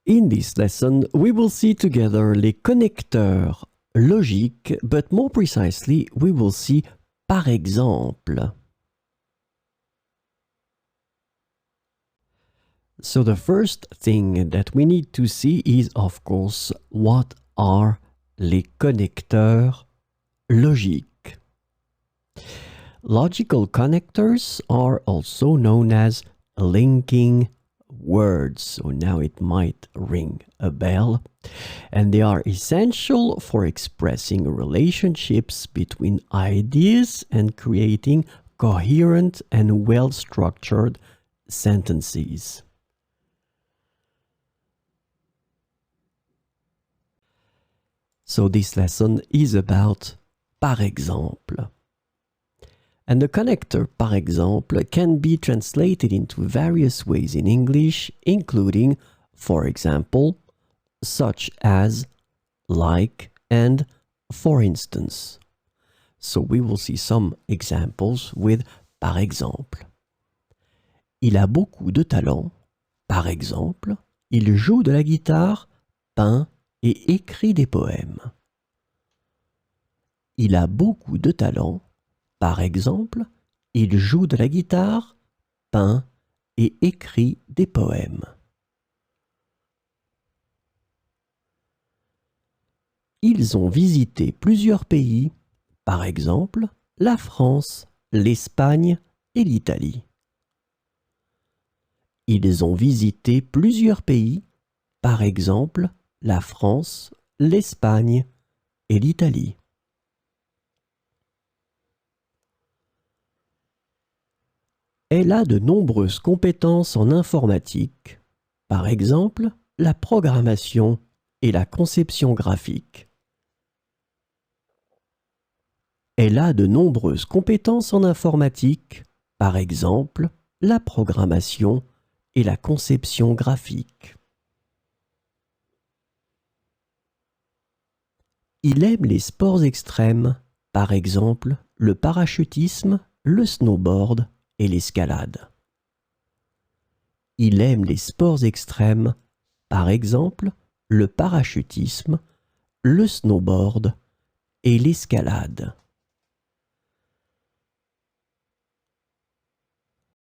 In this lesson, we will see together les connecteurs logiques, but more precisely, we will see par exemple. So the first thing that we need to see is, of course, what are les connecteurs logiques. Logical connectors are also known as linking words. So now it might ring a bell. And they are essential for expressing relationships between ideas and creating coherent and well-structured sentences. So this lesson is about par exemple. And the connector par exemple can be translated into various ways in English, including, for example, such as, like, and for instance. So we will see some examples with par exemple. Il a beaucoup de talent. Par exemple, il joue de la guitare, peint et écrit des poèmes. Il a beaucoup de talent. Par exemple, il joue de la guitare, peint et écrit des poèmes. Ils ont visité plusieurs pays, par exemple, la France, l'Espagne et l'Italie. Ils ont visité plusieurs pays, par exemple, la France, l'Espagne et l'Italie. Elle a de nombreuses compétences en informatique, par exemple, la programmation et la conception graphique. Elle a de nombreuses compétences en informatique, par exemple, la programmation et la conception graphique. Il aime les sports extrêmes, par exemple, le parachutisme, le snowboard et l'escalade. Il aime les sports extrêmes, par exemple, le parachutisme, le snowboard et l'escalade.